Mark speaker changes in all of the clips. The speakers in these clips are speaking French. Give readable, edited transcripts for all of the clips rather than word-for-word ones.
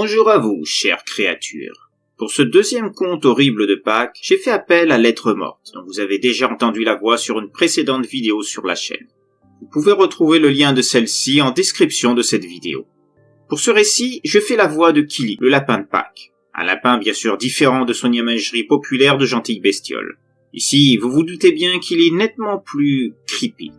Speaker 1: Bonjour à vous, chères créatures. Pour ce deuxième conte horrible de Pâques, j'ai fait appel à Lettre Morte, dont vous avez déjà entendu la voix sur une précédente vidéo sur la chaîne. Vous pouvez retrouver le lien de celle-ci en description de cette vidéo. Pour ce récit, je fais la voix de Killy, le lapin de Pâques. Un lapin bien sûr différent de son imagerie populaire de gentille bestiole. Ici, vous vous doutez bien qu'il est nettement plus creepy.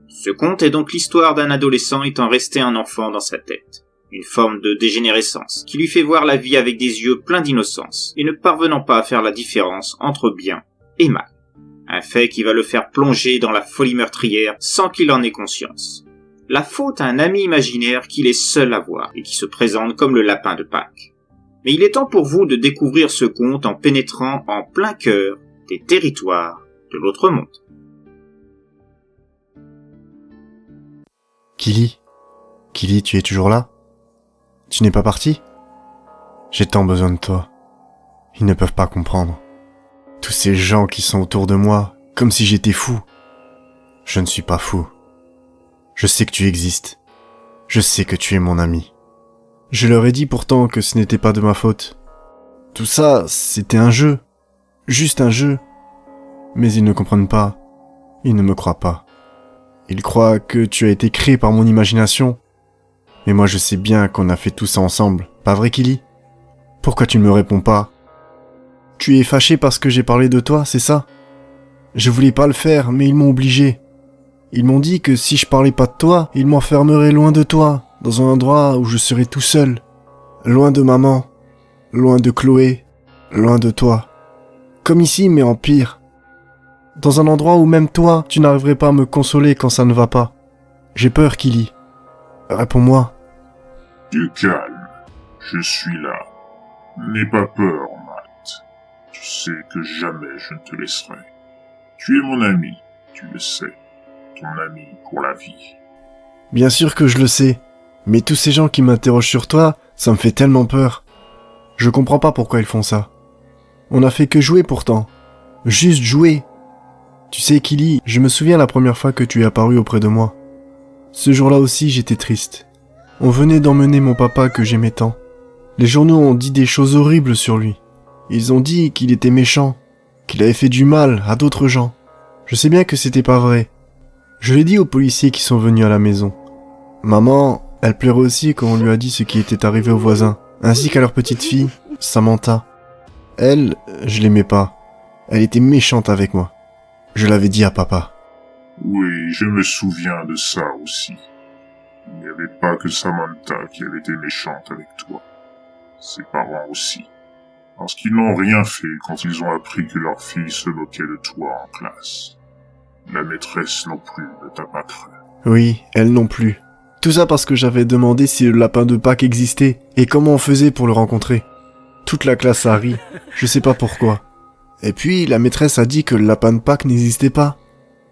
Speaker 1: Ce conte est donc l'histoire d'un adolescent étant resté un enfant dans sa tête. Une forme de dégénérescence qui lui fait voir la vie avec des yeux pleins d'innocence et ne parvenant pas à faire la différence entre bien et mal. Un fait qui va le faire plonger dans la folie meurtrière sans qu'il en ait conscience. La faute à un ami imaginaire qu'il est seul à voir et qui se présente comme le lapin de Pâques. Mais il est temps pour vous de découvrir ce conte en pénétrant en plein cœur des territoires de l'autre monde.
Speaker 2: Killy, tu es toujours là? Tu n'es pas parti? J'ai tant besoin de toi. Ils ne peuvent pas comprendre. Tous ces gens qui sont autour de moi, comme si j'étais fou. Je ne suis pas fou. Je sais que tu existes. Je sais que tu es mon ami. Je leur ai dit pourtant que ce n'était pas de ma faute. Tout ça, c'était un jeu. Juste un jeu. Mais ils ne comprennent pas. Ils ne me croient pas. Ils croient que tu as été créé par mon imagination. Mais moi je sais bien qu'on a fait tout ça ensemble. Pas vrai, Killy? Pourquoi tu ne me réponds pas? Tu es fâché parce que j'ai parlé de toi, c'est ça? Je voulais pas le faire, mais ils m'ont obligé. Ils m'ont dit que si je parlais pas de toi, ils m'enfermeraient loin de toi, dans un endroit où je serais tout seul. Loin de maman, loin de Chloé, loin de toi. Comme ici, mais en pire. Dans un endroit où même toi, tu n'arriverais pas à me consoler quand ça ne va pas. J'ai peur, Killy. Réponds-moi.
Speaker 3: Du calme, je suis là. N'aie pas peur, Matt. Tu sais que jamais je ne te laisserai. Tu es mon ami, tu le sais. Ton ami pour la vie.
Speaker 2: Bien sûr que je le sais. Mais tous ces gens qui m'interrogent sur toi, ça me fait tellement peur. Je comprends pas pourquoi ils font ça. On a fait que jouer pourtant. Juste jouer. Tu sais, Killy, je me souviens la première fois que tu es apparu auprès de moi. Ce jour-là aussi, j'étais triste. On venait d'emmener mon papa que j'aimais tant. Les journaux ont dit des choses horribles sur lui. Ils ont dit qu'il était méchant, qu'il avait fait du mal à d'autres gens. Je sais bien que c'était pas vrai. Je l'ai dit aux policiers qui sont venus à la maison. Maman, elle pleurait aussi quand on lui a dit ce qui était arrivé aux voisins, ainsi qu'à leur petite fille, Samantha. Elle, je l'aimais pas. Elle était méchante avec moi. Je l'avais dit à papa.
Speaker 3: Oui, je me souviens de ça aussi. Il n'y avait pas que Samantha qui avait été méchante avec toi. Ses parents aussi. Parce qu'ils n'ont rien fait quand ils ont appris que leur fille se moquait de toi en classe. La maîtresse non plus ne t'a pas cru.
Speaker 2: Oui, elle non plus. Tout ça parce que j'avais demandé si le lapin de Pâques existait et comment on faisait pour le rencontrer. Toute la classe a ri, je sais pas pourquoi. Et puis la maîtresse a dit que le lapin de Pâques n'existait pas.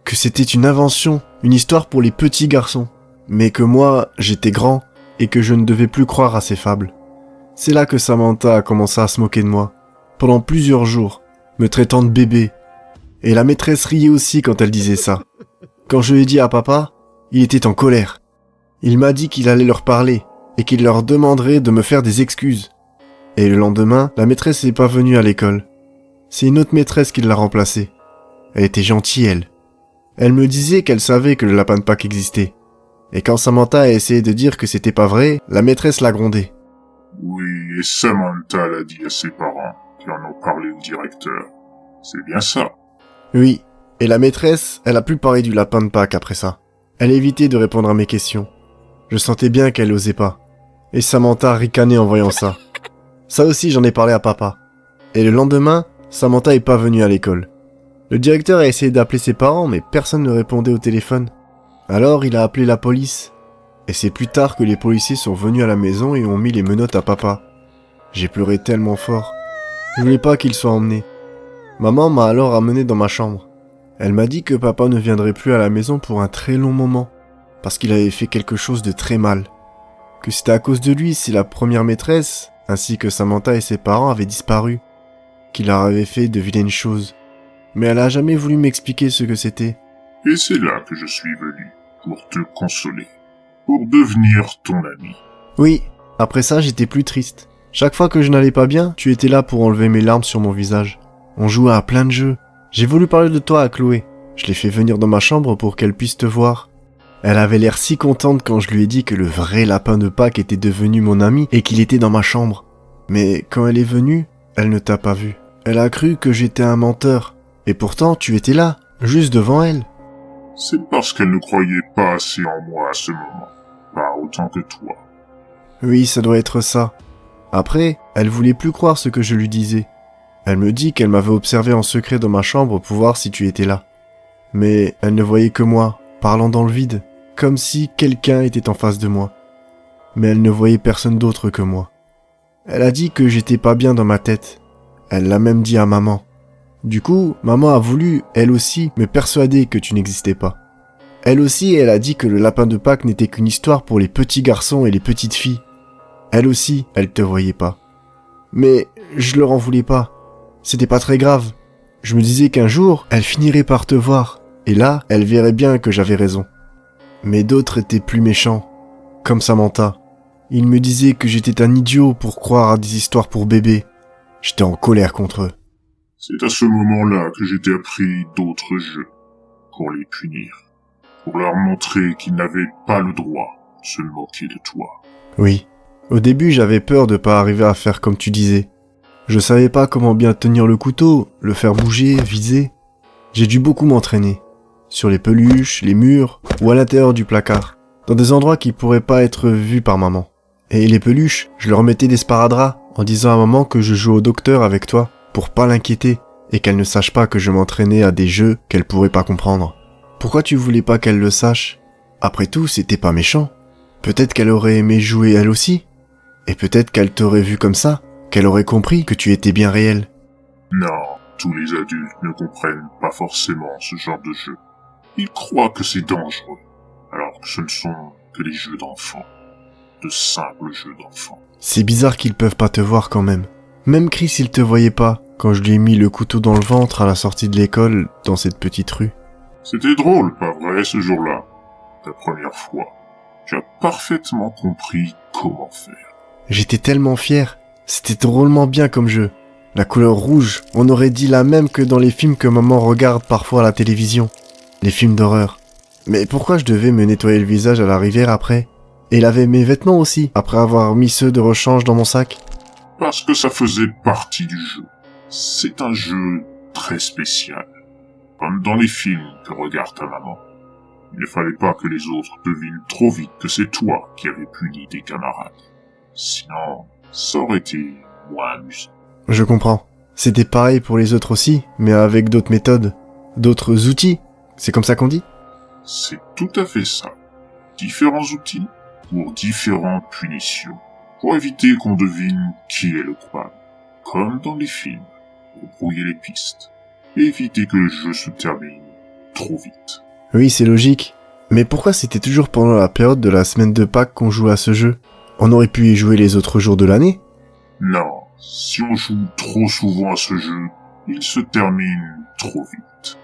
Speaker 2: Que c'était une invention, une histoire pour les petits garçons. Mais que moi, j'étais grand et que je ne devais plus croire à ces fables. C'est là que Samantha a commencé à se moquer de moi. Pendant plusieurs jours, me traitant de bébé. Et la maîtresse riait aussi quand elle disait ça. Quand je l'ai dit à papa, il était en colère. Il m'a dit qu'il allait leur parler et qu'il leur demanderait de me faire des excuses. Et le lendemain, la maîtresse n'est pas venue à l'école. C'est une autre maîtresse qui l'a remplacée. Elle était gentille, elle. Elle me disait qu'elle savait que le lapin de Pâques existait. Et quand Samantha a essayé de dire que c'était pas vrai, la maîtresse l'a grondé.
Speaker 3: Oui, et Samantha l'a dit à ses parents, qui en ont parlé au directeur. C'est bien ça.
Speaker 2: Oui, et la maîtresse, elle a plus parlé du lapin de Pâques après ça. Elle évitait de répondre à mes questions. Je sentais bien qu'elle osait pas. Et Samantha ricanait en voyant ça. Ça aussi, j'en ai parlé à papa. Et le lendemain, Samantha est pas venue à l'école. Le directeur a essayé d'appeler ses parents, mais personne ne répondait au téléphone. Alors, il a appelé la police. Et c'est plus tard que les policiers sont venus à la maison et ont mis les menottes à papa. J'ai pleuré tellement fort. Je voulais pas qu'il soit emmené. Maman m'a alors amené dans ma chambre. Elle m'a dit que papa ne viendrait plus à la maison pour un très long moment, parce qu'il avait fait quelque chose de très mal. Que c'était à cause de lui si la première maîtresse, ainsi que Samantha et ses parents avaient disparu. Qu'il leur avait fait de vilaines choses. Mais elle a jamais voulu m'expliquer ce que c'était.
Speaker 3: Et c'est là que je suis venu, pour te consoler, pour devenir ton ami.
Speaker 2: Oui, après ça j'étais plus triste. Chaque fois que je n'allais pas bien, tu étais là pour enlever mes larmes sur mon visage. On jouait à plein de jeux. J'ai voulu parler de toi à Chloé. Je l'ai fait venir dans ma chambre pour qu'elle puisse te voir. Elle avait l'air si contente quand je lui ai dit que le vrai lapin de Pâques était devenu mon ami et qu'il était dans ma chambre. Mais quand elle est venue, elle ne t'a pas vu. Elle a cru que j'étais un menteur. Et pourtant, tu étais là, juste devant elle.
Speaker 3: C'est parce qu'elle ne croyait pas assez en moi à ce moment. Pas autant que toi.
Speaker 2: Oui, ça doit être ça. Après, elle voulait plus croire ce que je lui disais. Elle me dit qu'elle m'avait observé en secret dans ma chambre pour voir si tu étais là. Mais elle ne voyait que moi, parlant dans le vide, comme si quelqu'un était en face de moi. Mais elle ne voyait personne d'autre que moi. Elle a dit que j'étais pas bien dans ma tête. Elle l'a même dit à maman. Du coup, maman a voulu, elle aussi, me persuader que tu n'existais pas. Elle aussi, elle a dit que le lapin de Pâques n'était qu'une histoire pour les petits garçons et les petites filles. Elle aussi, elle te voyait pas. Mais je leur en voulais pas. C'était pas très grave. Je me disais qu'un jour, elle finirait par te voir. Et là, elle verrait bien que j'avais raison. Mais d'autres étaient plus méchants. Comme Samantha. Ils me disaient que j'étais un idiot pour croire à des histoires pour bébés. J'étais en colère contre eux.
Speaker 3: C'est à ce moment-là que j'ai appris d'autres jeux. Pour les punir. Pour leur montrer qu'ils n'avaient pas le droit de se moquer de toi.
Speaker 2: Oui. Au début, j'avais peur de pas arriver à faire comme tu disais. Je savais pas comment bien tenir le couteau, le faire bouger, viser. J'ai dû beaucoup m'entraîner. Sur les peluches, les murs, ou à l'intérieur du placard. Dans des endroits qui pourraient pas être vus par maman. Et les peluches, je leur mettais des sparadraps, en disant à maman que je joue au docteur avec toi, pour pas l'inquiéter, et qu'elle ne sache pas que je m'entraînais à des jeux qu'elle pourrait pas comprendre. Pourquoi tu voulais pas qu'elle le sache? Après tout, c'était pas méchant. Peut-être qu'elle aurait aimé jouer elle aussi. Et peut-être qu'elle t'aurait vu comme ça, qu'elle aurait compris que tu étais bien réel.
Speaker 3: Non, tous les adultes ne comprennent pas forcément ce genre de jeu. Ils croient que c'est dangereux, alors que ce ne sont que des jeux d'enfants. De simples jeux d'enfants.
Speaker 2: C'est bizarre qu'ils peuvent pas te voir quand même. Même Chris, il te voyait pas, quand je lui ai mis le couteau dans le ventre à la sortie de l'école, dans cette petite rue.
Speaker 3: C'était drôle, pas vrai, ce jour-là? Ta première fois. Tu as parfaitement compris comment faire.
Speaker 2: J'étais tellement fier. C'était drôlement bien comme jeu. La couleur rouge, on aurait dit la même que dans les films que maman regarde parfois à la télévision. Les films d'horreur. Mais pourquoi je devais me nettoyer le visage à la rivière après? Et laver mes vêtements aussi, après avoir mis ceux de rechange dans mon sac?
Speaker 3: Parce que ça faisait partie du jeu. C'est un jeu très spécial. Comme dans les films que regarde ta maman. Il ne fallait pas que les autres devinent trop vite que c'est toi qui avais puni tes camarades. Sinon, ça aurait été moins amusant.
Speaker 2: Je comprends. C'était pareil pour les autres aussi, mais avec d'autres méthodes. D'autres outils. C'est comme ça qu'on dit?
Speaker 3: C'est tout à fait ça. Différents outils pour différentes punitions. Pour éviter qu'on devine qui est le coupable. Comme dans les films. Pour brouiller les pistes. Et éviter que le jeu se termine trop vite.
Speaker 2: Oui, c'est logique. Mais pourquoi c'était toujours pendant la période de la semaine de Pâques qu'on jouait à ce jeu? On aurait pu y jouer les autres jours de l'année?
Speaker 3: Non, si on joue trop souvent à ce jeu, il se termine trop vite.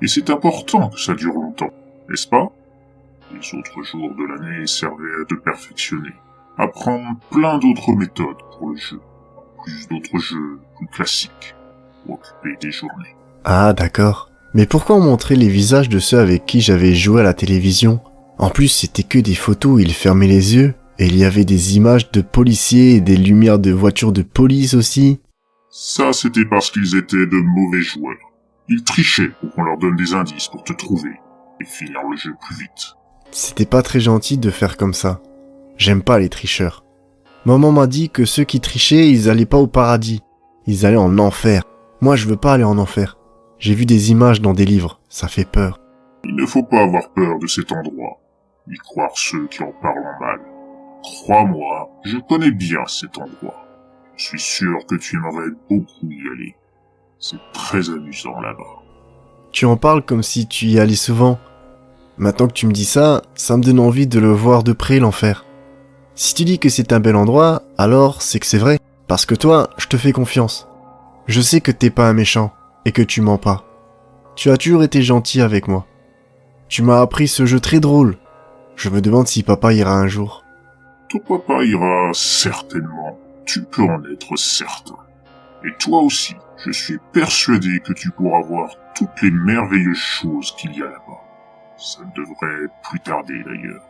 Speaker 3: Et c'est important que ça dure longtemps, n'est-ce pas? Les autres jours de l'année servaient à te perfectionner, à prendre plein d'autres méthodes pour le jeu, plus d'autres jeux plus classiques, pour occuper tes journées.
Speaker 2: Ah, d'accord. Mais pourquoi on montrait les visages de ceux avec qui j'avais joué à la télévision? En plus, c'était que des photos où ils fermaient les yeux, et il y avait des images de policiers et des lumières de voitures de police aussi.
Speaker 3: Ça, c'était parce qu'ils étaient de mauvais joueurs. Ils trichaient pour qu'on leur donne des indices pour te trouver, et finir le jeu plus vite.
Speaker 2: C'était pas très gentil de faire comme ça. J'aime pas les tricheurs. Maman m'a dit que ceux qui trichaient, ils allaient pas au paradis. Ils allaient en enfer. Moi, je veux pas aller en enfer. J'ai vu des images dans des livres, ça fait peur.
Speaker 3: Il ne faut pas avoir peur de cet endroit, ni croire ceux qui en parlent en mal. Crois-moi, je connais bien cet endroit. Je suis sûr que tu aimerais beaucoup y aller. C'est très amusant là-bas.
Speaker 2: Tu en parles comme si tu y allais souvent. Maintenant que tu me dis ça, ça me donne envie de le voir de près, l'enfer. Si tu dis que c'est un bel endroit, alors c'est que c'est vrai. Parce que toi, je te fais confiance. Je sais que t'es pas un méchant, et que tu mens pas. Tu as toujours été gentil avec moi. Tu m'as appris ce jeu très drôle. Je me demande si papa ira un jour.
Speaker 3: Ton papa ira certainement tu peux en être certain. Et toi aussi, je suis persuadé que tu pourras voir toutes les merveilleuses choses qu'il y a là-bas. Ça ne devrait plus tarder d'ailleurs.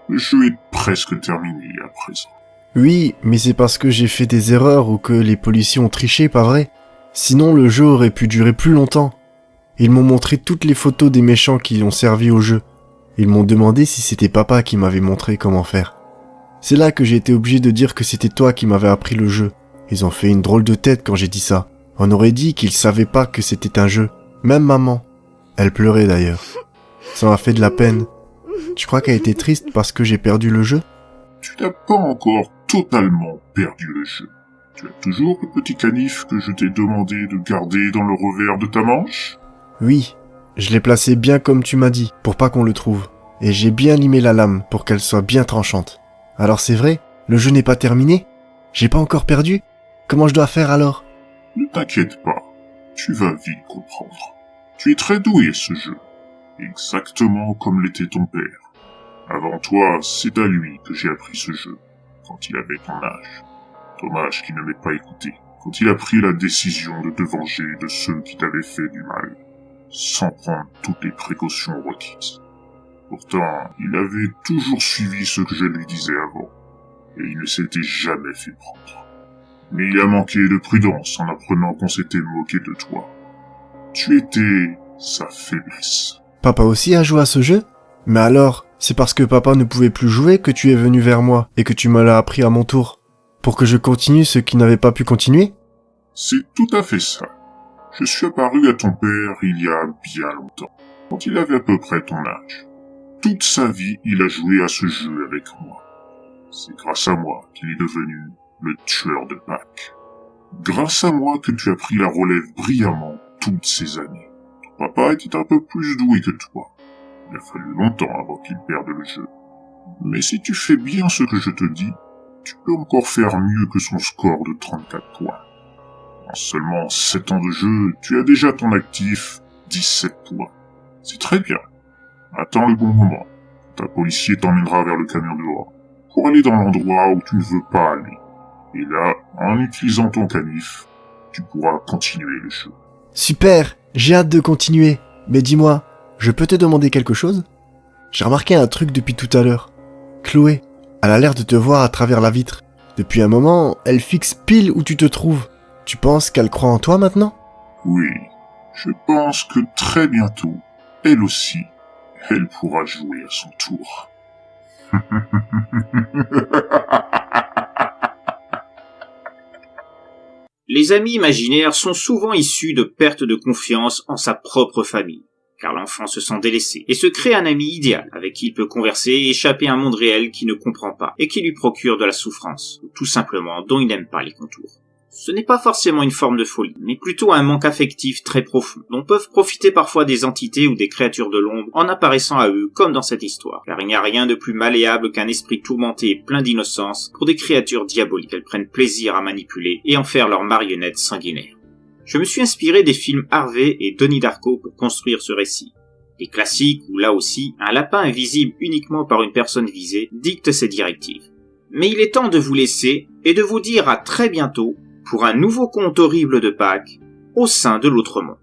Speaker 3: Le jeu est presque terminé à présent.
Speaker 2: Oui, mais c'est parce que j'ai fait des erreurs ou que les policiers ont triché, pas vrai? Sinon, le jeu aurait pu durer plus longtemps. Ils m'ont montré toutes les photos des méchants qui ont servi au jeu. Ils m'ont demandé si c'était papa qui m'avait montré comment faire. C'est là que j'ai été obligé de dire que c'était toi qui m'avais appris le jeu. Ils ont fait une drôle de tête quand j'ai dit ça. On aurait dit qu'ils savaient pas que c'était un jeu. Même maman. Elle pleurait d'ailleurs. Ça m'a fait de la peine. Tu crois qu'elle était triste parce que j'ai perdu le jeu?
Speaker 3: Tu n'as pas encore totalement perdu le jeu. Tu as toujours le petit canif que je t'ai demandé de garder dans le revers de ta manche?
Speaker 2: Oui, je l'ai placé bien comme tu m'as dit, pour pas qu'on le trouve. Et j'ai bien limé la lame pour qu'elle soit bien tranchante. Alors c'est vrai, le jeu n'est pas terminé? J'ai pas encore perdu? Comment je dois faire alors?
Speaker 3: Ne t'inquiète pas, tu vas vite comprendre. Tu es très doué ce jeu, exactement comme l'était ton père. Avant toi, c'est à lui que j'ai appris ce jeu, quand il avait ton âge. Dommage qu'il ne m'ait pas écouté, quand il a pris la décision de te venger de ceux qui t'avaient fait du mal, sans prendre toutes les précautions requises. Pourtant, il avait toujours suivi ce que je lui disais avant, et il ne s'était jamais fait prendre. Mais il a manqué de prudence en apprenant qu'on s'était moqué de toi. Tu étais sa faiblesse.
Speaker 2: Papa aussi a joué à ce jeu? Mais alors, c'est parce que papa ne pouvait plus jouer que tu es venu vers moi et que tu me l'as appris à mon tour? Pour que je continue ce qui n'avait pas pu continuer?
Speaker 3: C'est tout à fait ça. Je suis apparu à ton père il y a bien longtemps, quand il avait à peu près ton âge. Toute sa vie, il a joué à ce jeu avec moi. C'est grâce à moi qu'il est devenu le tueur de Pâques. Grâce à moi que tu as pris la relève brillamment toutes ces années. Ton papa était un peu plus doué que toi. Il a fallu longtemps avant qu'il perde le jeu. Mais si tu fais bien ce que je te dis, tu peux encore faire mieux que son score de 34 points. En seulement 7 ans de jeu, tu as déjà à ton actif 17 points. C'est très bien. Attends le bon moment. Ta policier t'emmènera vers le camion dehors, pour aller dans l'endroit où tu ne veux pas aller. Et là, en utilisant ton canif, tu pourras continuer le jeu.
Speaker 2: Super, j'ai hâte de continuer. Mais dis-moi, je peux te demander quelque chose? J'ai remarqué un truc depuis tout à l'heure. Chloé, elle a l'air de te voir à travers la vitre. Depuis un moment, elle fixe pile où tu te trouves. Tu penses qu'elle croit en toi maintenant?
Speaker 3: Oui, je pense que très bientôt, elle aussi, elle pourra jouer à son tour.
Speaker 1: Les amis imaginaires sont souvent issus de perte de confiance en sa propre famille, car l'enfant se sent délaissé et se crée un ami idéal avec qui il peut converser et échapper à un monde réel qu'il ne comprend pas et qui lui procure de la souffrance, ou tout simplement dont il n'aime pas les contours. Ce n'est pas forcément une forme de folie, mais plutôt un manque affectif très profond, dont peuvent profiter parfois des entités ou des créatures de l'ombre en apparaissant à eux, comme dans cette histoire, car il n'y a rien de plus malléable qu'un esprit tourmenté et plein d'innocence pour des créatures diaboliques qu'elles prennent plaisir à manipuler et en faire leurs marionnettes sanguinaires. Je me suis inspiré des films Harvey et Donnie Darko pour construire ce récit. Des classiques où, là aussi, un lapin invisible uniquement par une personne visée dicte ses directives. Mais il est temps de vous laisser et de vous dire à très bientôt pour un nouveau conte horrible de Pâques au sein de l'autre monde.